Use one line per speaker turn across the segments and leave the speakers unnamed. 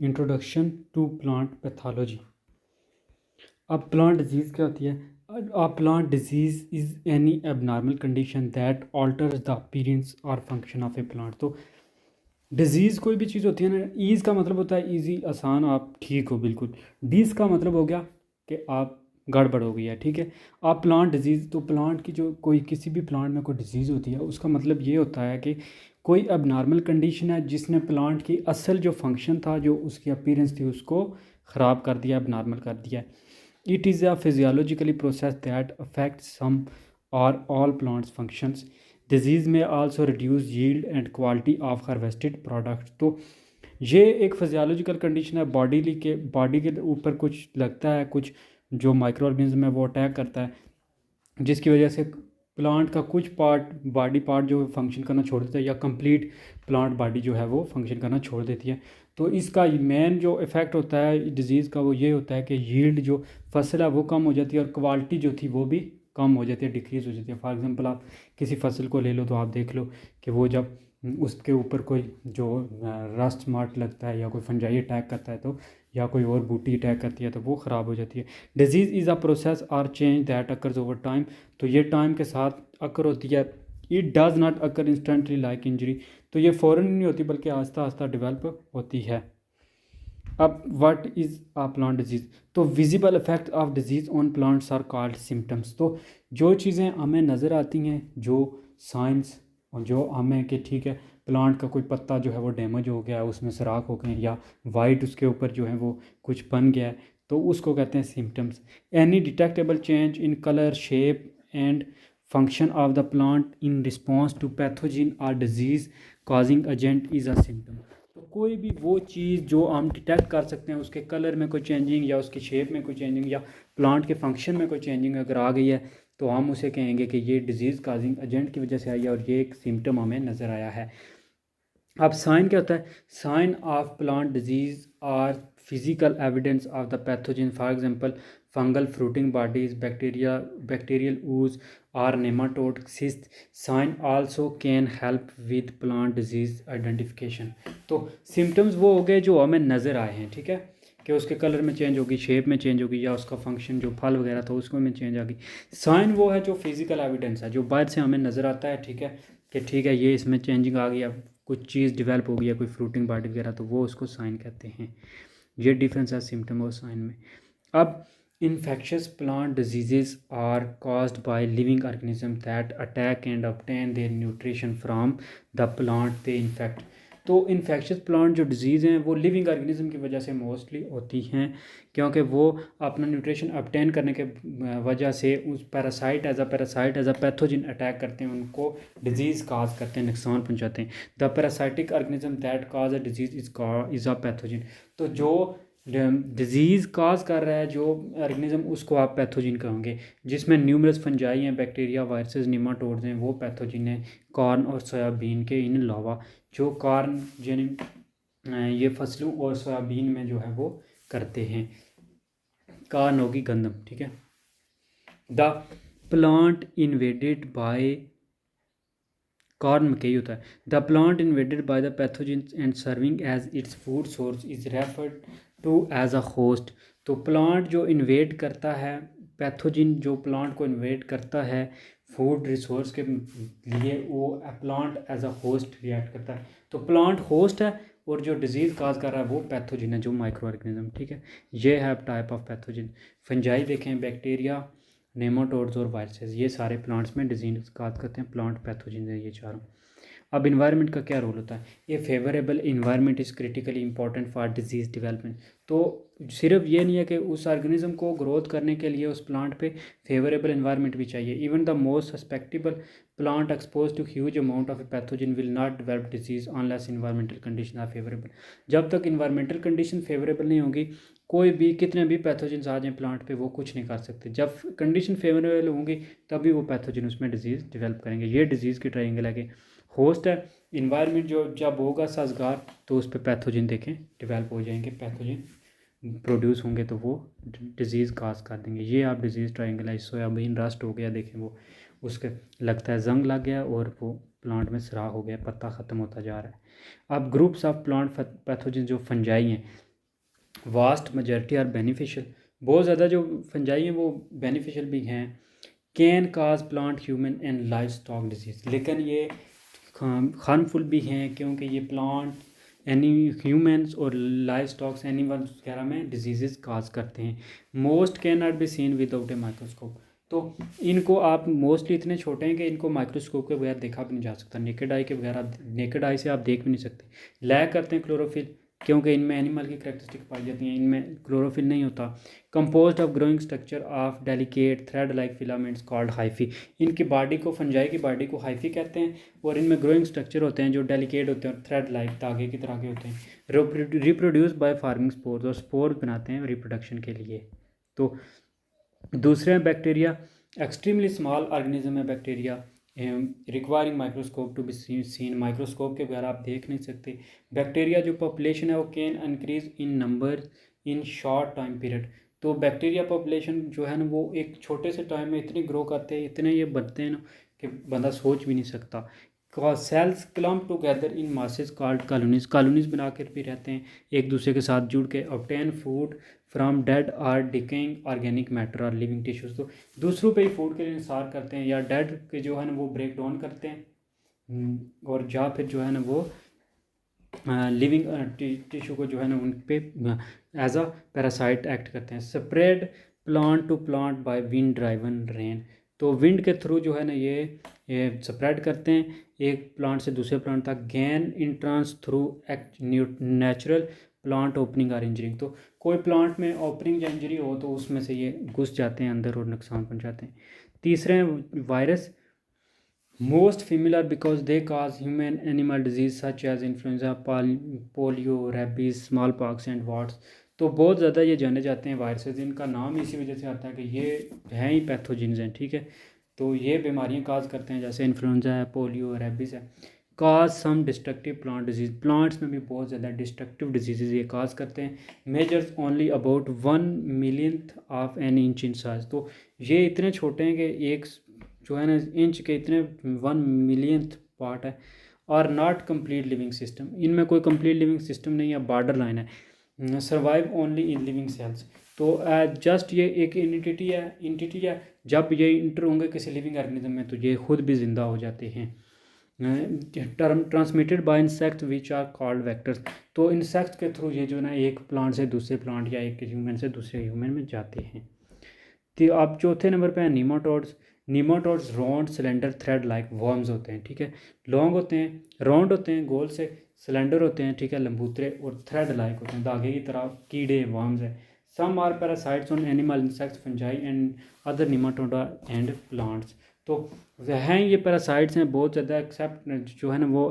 Introduction to plant pathology. अब plant disease क्या होती है? A plant disease is any abnormal condition that alters the appearance और function of a plant. तो disease कोई भी चीज़ होती है ना, ईज़ का मतलब होता है ईज़ी, आसान, आप ठीक हो बिल्कुल। डीज़ का मतलब हो गया कि आप गड़बड़ हो गई है, ठीक है। आप प्लांट डिजीज़, तो प्लांट की जो कोई किसी भी प्लांट में कोई डिजीज़ होती है, उसका मतलब ये होता है कि कोई अबनॉर्मल कंडीशन है जिसने प्लांट की असल जो फंक्शन था, जो उसकी अपीयरेंस थी, उसको ख़राब कर दिया, अबनॉर्मल कर दिया है। It is a physiologically process that affect some or all plants functions. Disease may also reduce yield and quality of harvested products. तो ये एक फिजियोलॉजिकल कंडीशन है, बॉडी के ऊपर कुछ लगता है, कुछ जो माइक्रो ऑर्गेनिज्म है वो अटैक करता है, जिसकी वजह से प्लांट का कुछ पार्ट, बॉडी पार्ट जो फंक्शन करना छोड़ देता है, या कंप्लीट प्लांट बॉडी जो है वो फंक्शन करना छोड़ देती है। तो इसका मेन जो इफ़ेक्ट होता है डिज़ीज़ का, वो ये होता है कि यील्ड जो फसल है वो कम हो जाती है, और क्वालिटी जो थी वो भी कम हो जाती है, डिक्रीज़ हो जाती है। फॉर एग्जांपल आप किसी फसल को ले लो, तो आप देख लो कि वो जब उसके ऊपर कोई जो रस्ट मार्ट लगता है, या कोई फंजाई अटैक करता है, तो या कोई और बूटी अटैक करती है, तो वो ख़राब हो जाती है। डिजीज़ इज़ अ प्रोसेस और change that occurs over time. तो ये टाइम के साथ अकर होती है। It does not occur instantly like injury. तो ये फ़ौरन नहीं होती, बल्कि आहिस्ता आहिस्ता डेवलप होती है। अब what is a plant disease? तो visible effect of disease on plants are called symptoms. तो जो चीज़ें हमें नज़र आती हैं, जो साइंस, और जो हमें कि ठीक है प्लांट का कोई पत्ता जो है वो डैमेज हो गया है, उसमें सुराख हो गए हैं, या वाइट उसके ऊपर जो है वो कुछ बन गया है, तो उसको कहते हैं symptoms. Any detectable change in colour, shape and function of the plant in response to pathogen or disease causing agent is a symptom. तो कोई भी वो चीज़ जो हम डिटेक्ट कर सकते हैं, उसके कलर में कोई चेंजिंग, या उसकी शेप में कोई चेंजिंग, या प्लांट के फंक्शन में कोई चेंजिंग अगर आ गई है, तो हम उसे कहेंगे कि ये डिजीज़ काजिंग एजेंट की वजह से आई है, और ये एक सिम्टम हमें नज़र आया है। अब साइन क्या होता है? Sign of plant disease are physical evidence of the pathogen. For example fungal fruiting bodies, bacterial ooze और nematode cyst। Sign also can help with plant disease identification. तो सिम्टम्स वो हो गए जो हमें नज़र आए हैं, ठीक है, कि उसके कलर में चेंज होगी, शेप में चेंज होगी, या उसका फंक्शन जो फल वगैरह था उसको में चेंज आ गई। साइन वो है जो फिजिकल एविडेंस है, जो बाहर से हमें नज़र आता है, ठीक है, कि ठीक है ये इसमें चेंजिंग आ गई, अब कुछ चीज़ डेवलप हो गई है, कोई फ्रूटिंग बॉडी वगैरह, तो वो उसको साइन कहते हैं। ये डिफरेंस है सिम्टम और साइन में। अब infectious plant diseases are caused by living organism that attack and obtain their nutrition from the plant they infect. तो इन्फेक्शियस प्लांट जो डिजीज़ हैं वो लिविंग ऑर्गेनिज्म की वजह से मोस्टली होती हैं, क्योंकि वो अपना न्यूट्रिशन ऑब्टेन करने के वजह से उस parasite as a pathogen attack करते हैं, उनको डिजीज़ काज करते हैं, नुकसान पहुंचाते हैं। The parasitic organism that cause a disease is a pathogen. तो जो डिजीज़ काज कर रहा है जो ऑर्गेनिज्म, उसको आप पैथोजिन कहोगे, जिसमें न्यूमरस फंजाई हैं, बैक्टीरिया, वायरसेस, निमाटोड्स हैं, वो पैथोजिन है। कॉर्न और सोयाबीन के इन अलावा, जो कॉर्न ये फसलों और सोयाबीन में जो है वो करते हैं। कॉर्न होगी गंदम, ठीक है। The plant invaded by, corn में कही होता है। The plant invaded by the pathogen and serving as its food source is referred to as a host. तो प्लांट जो इन्वेड करता है, पैथोजिन जो प्लांट को इन्वेड करता है फूड रिसोर्स के लिए, वो plant as a host react करता है। तो प्लांट होस्ट है, और जो डिजीज़ काज कर रहा है वो पैथोजिन है, जो माइक्रो ऑर्गेनिज्म, ठीक है। ये है टाइप ऑफ पैथोजिन। फंजाई देखें, बैक्टीरिया, नेमाटोड्स और वायरसेस, ये सारे प्लांट्स में डिजीज काज करते हैं, प्लांट पैथोजिन है ये चारों। अब इन्वायरमेंट का क्या रोल होता है? ये favourable environment is critically important for disease development. तो सिर्फ ये नहीं है कि उस ऑर्गेनिज्म को ग्रोथ करने के लिए उस प्लांट पे फेवरेबल इन्वायरमेंट भी चाहिए। Even the most susceptible plant expose to huge amount of pathogen will not develop disease unless environmental condition are favourable. जब तक इन्वायरमेंटल कंडीशन फेवरेबल नहीं होगी, कोई भी कितने भी पैथोजन आ जाएँ प्लांट पे, वो कुछ नहीं कर सकते। जब कंडीशन फेवरेबल होंगी तभी वो पैथोजन उसमें डिजीज़ डेवलप करेंगे। ये डिजीज़ की ट्रायंगल है कि होस्ट है, इन्वायरमेंट जो जब होगा साजगार, तो उस पर पैथोजन देखें डेवलप हो जाएंगे, पैथोजन प्रोड्यूस होंगे, तो वो डिजीज़ काज कर देंगे। ये आप डिजीज़ ट्रायंगल है। सोयाबीन रस्ट हो गया, देखें वो उसके लगता है जंग लग गया, और वो प्लांट में सराह हो गया, पत्ता ख़त्म होता जा रहा है। अब ग्रुप्स ऑफ प्लांट पैथोजन जो फंजाई हैं, वास्ट मेजॉरिटी आर बेनिफिशियल, बहुत ज़्यादा जो फंजाई हैं वो बेनिफिशियल भी हैं। Can cause plant human and life stock disease, लेकिन ये हार्मफुल भी हैं क्योंकि ये प्लांट एनी ह्यूमंस और लाइफ स्टॉक्स एनिमल्स वगैरह में डिजीज़ काज करते हैं। Most can not be seen without a microscope, तो इनको आप मोस्टली इतने छोटे हैं कि इनको माइक्रोस्कोप के बगैर देखा भी नहीं जा सकता, नेकेड आई के बगैर आप नेकेड आई से आप देख भी नहीं सकते। लैक करते हैं क्लोरोफिल क्योंकि इनमें एनिमल की करेक्टरिस्टिक पाई जाती हैं, इनमें क्लोरोफिल नहीं होता। Composed of growing structure of delicate thread like filaments called hyphae, इनकी बॉडी को फंजाई की बॉडी को हाइफी कहते हैं और इनमें ग्रोइंग स्ट्रक्चर होते हैं जो डेलिकेट होते हैं और थ्रेड लाइक धागे की तरह के होते हैं। रिप्रोड्यूस बाय फार्मिंग स्पोर्स, और स्पोर बनाते हैं रिप्रोडक्शन के लिए। तो दूसरे हैं बैक्टीरिया, एक्सट्रीमली स्मॉल ऑर्गेनिज्म है bacteria, requiring microscope to be seen, microscope के बगैर आप देख नहीं सकते। बैक्टीरिया जो पॉपुलेशन है वो can increase in number in short time period, तो बैक्टीरिया पॉपुलेशन जो है ना वो एक छोटे से टाइम में इतनी ग्रो करते हैं, इतने ये बढ़ते हैं ना कि बंदा सोच भी नहीं सकता। Cells clump together in masses called colonies, colonies बना कर भी रहते हैं एक दूसरे के साथ जुड़ के। Obtain food from dead or decaying organic matter or living tissues, तो दूसरों पे ही फूड के लिए इंसार करते हैं या डेड के जो है ना वो ब्रेक डाउन करते हैं, और या फिर जो है ना वो लिविंग टिश्यू को जो है ना उन पे एज अ पैरासाइट एक्ट करते हैं। Spread plant to plant by wind driven rain, तो विंड के थ्रू जो है ना ये स्प्रेड करते हैं एक प्लांट से दूसरे प्लांट तक। Gain entrance through natural plant opening or injuring, तो कोई प्लांट में ओपनिंग या इंजरी हो तो उसमें से ये घुस जाते हैं अंदर और नुकसान पहुंचाते हैं। तीसरे हैं virus, most familiar because they cause human animal disease such as influenza, polio, rabies, smallpox and warts, तो बहुत ज़्यादा ये जाने जाते हैं वायरसेस, इनका नाम इसी वजह से आता है कि ये हैं ही पैथोजिन्स हैं, ठीक है। तो ये बीमारियां काज करते हैं जैसे इन्फ्लुएंजा है, पोलियो, रेबीज़ है। काज सम डिस्ट्रक्टिव प्लांट डिजीज़, प्लांट्स में भी बहुत ज़्यादा डिस्ट्रक्टिव डिजीज़ ये काज करते हैं। Measures only about 1/1,000th of an inch in size, तो ये इतने छोटे हैं कि एक जो है ना इंच के इतने 1/1,000th पार्ट है। और नॉट कंप्लीट लिविंग सिस्टम, इनमें कोई कंप्लीट लिविंग सिस्टम नहीं है, बॉर्डर लाइन है। Survive only in living cells, तो जस्ट ये एक इंटिटी है, जब ये इंटर होंगे किसी लिविंग ऑर्गेनिज्म में तो ये खुद भी ज़िंदा हो जाते हैं। Transmitted by insect which are called vectors, तो इंसेक्ट के थ्रू ये जो ना एक प्लांट से दूसरे प्लांट या एक ह्यूमन से दूसरे ह्यूमन में जाते हैं। तो अब चौथे नंबर पे है nematodes. Nematodes round cylinder thread like worms होते हैं, ठीक है। लॉन्ग होते हैं, राउंड होते हैं गोल से, सिलेंडर होते हैं, ठीक है, लंबूतरे, और थ्रेड लाइक होते हैं धागे की तरह, कीड़े वर्म्स है। Some are parasites on animal insects fungi and other nematoda and plants, तो हैं ये पैरासाइट्स हैं बहुत ज़्यादा, एक्सेप्ट जो है ना वो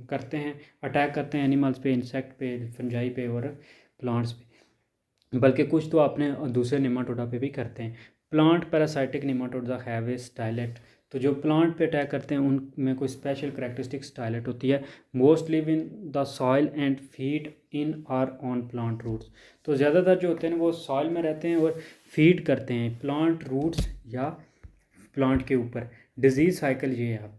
करते हैं, अटैक करते हैं एनिमल्स पे, इंसेक्ट पे, फंजाई पे और प्लांट्स पे, बल्कि कुछ तो अपने दूसरे निमाटोडा पे भी करते हैं। Plant parasitic nematoda have a stylet, तो जो प्लांट पे अटैक करते हैं उनमें कोई स्पेशल करेक्टरिस्टिक स्टाइलेट होती है। Most live in the soil and feed in or on plant roots, तो ज़्यादातर जो होते हैं वो सॉइल में रहते हैं और फीड करते हैं प्लांट रूट्स या प्लांट के ऊपर। डिजीज़ साइकिल ये है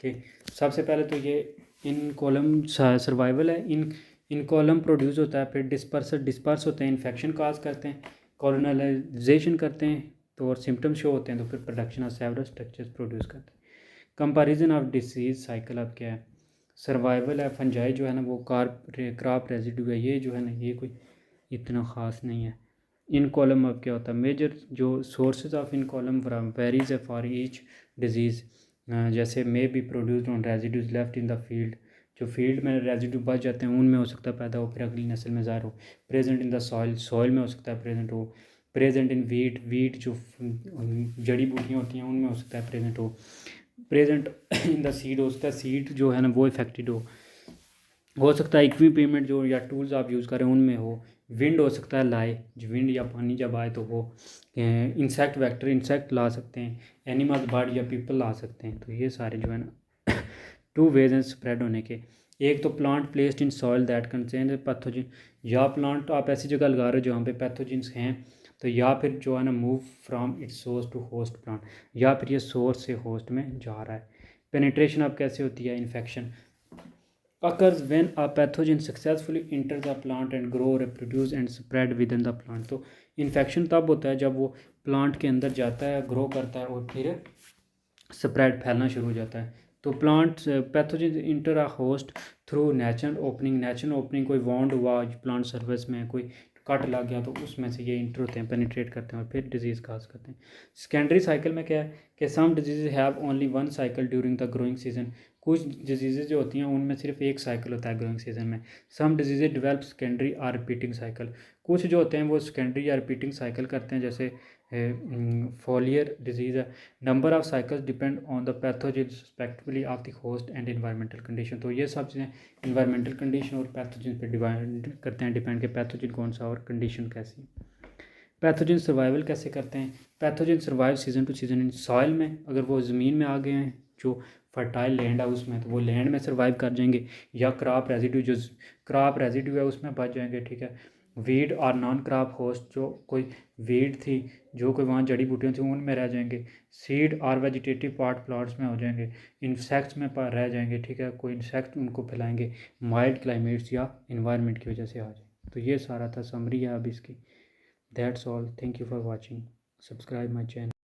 कि सबसे पहले तो ये इन कॉलम सर्वाइवल है, इन कॉलम प्रोड्यूस होता है, फिर डिस्पर्स होते हैं, इन्फेक्शन काज करते हैं, कॉलोनाइजेशन करते हैं तो और सिम्टम्स शो होते हैं, तो फिर production of several structures produce करते हैं। कंपैरिजन ऑफ डिसीज साइकिल अब क्या है, सर्वाइवल है, फंजाई जो है ना वो क्रॉप रेजिड्यू है, ये जो है ना ये कोई इतना ख़ास नहीं है। इन कॉलम अब क्या होता है, मेजर जो sources of in column varies है फॉर ईच डिजीज़, जैसे may be produced on residues left in the field, जो फील्ड में रेजिड्यू बच जाते हैं उनमें हो सकता है पैदा हो, फिर अगली नस्ल में ज़ाहिर हो। Present in the soil, soil में हो सकता है प्रेजेंट हो। प्रेजेंट इन वीट, वीट जो जड़ी बूटियाँ होती हैं उनमें हो सकता है प्रेजेंट हो। प्रेजेंट इन द सीड, हो सकता है सीड जो है ना वो इफेक्टेड हो सकता है इक्विपमेंट जो या टूल्स आप यूज़ करें उनमें हो। विंड हो सकता है लाए, जो विंड या पानी जब आए तो वो। इंसेक्ट वेक्टर, इंसेक्ट ला सकते हैं, एनिमल्स बर्ड या पीपल ला सकते हैं, तो ये सारे जो है ना टू वेज हैं स्प्रेड होने के। एक तो plant placed in soil that contain pathogen, या प्लांट आप ऐसी जगह लगा रहे हो जहाँ पे पैथोजिन्स हैं, तो या फिर जो है ना move from its source to host plant, या फिर ये सोर्स से होस्ट में जा रहा है। पेनिट्रेशन अब कैसे होती है, infection occurs when a pathogen successfully enter the plant and grow, reproduce and spread within the plant। तो इन्फेक्शन तब होता है जब वो प्लांट के अंदर जाता है, ग्रो करता है और फिर स्प्रेड फैलना शुरू हो जाता है। तो plant pathogen inter a host through natural opening कोई वॉन्ड हुआ प्लांट सर्विस में, कोई कट लग गया तो उसमें से ये इंटर होते हैं, पेनिट्रेट करते हैं और फिर डिजीज़ काज करते हैं। सेकेंडरी साइकिल में क्या है कि some disease have only one cycle during the growing season. कुछ डिजीज़ जो होती हैं उनमें सिर्फ एक साइकिल होता है ग्रोइंग सीजन में। Some disease develop secondary or repeating cycle. कुछ जो होते हैं वो सेकेंडरी या रिपीटिंग साइकिल करते हैं, जैसे फोलियर डिजीज़ है। Number of cycles depend on the pathogen respectively of the host and environmental condition. तो ये सब चीज़ें इन्वायरमेंटल कंडीशन और पैथोजन पे डिपेंड करते हैं, डिपेंड के पैथोजन कौन सा और कंडीशन कैसी है। पैथोजन सर्वाइवल कैसे करते हैं? Pathogen survive season two season in soil में। अगर वो ज़मीन में आ गए हैं, जो फर्टाइल लैंड है उसमें, तो वो लैंड में सर्वाइव कर जाएंगे, या क्रॉप रेजिड्यू, जो क्रॉप रेजिड्यू है उसमें बच जाएंगे, ठीक है। वीड और नॉन क्रॉप होस्ट, जो कोई वीड थी, जो कोई वहाँ जड़ी बूटियाँ थी उनमें रह जाएंगे। सीड और वेजिटेटिव पार्ट प्लांट्स में हो जाएंगे। इंसेक्ट्स में रह जाएंगे, ठीक है, कोई इंसेक्ट उनको फैलाएंगे, माइल्ड क्लाइमेट्स या इन्वायरमेंट की वजह से आ जाए। तो ये सारा था समरी है अब इसकी। That's all, thank you for watching, subscribe my channel.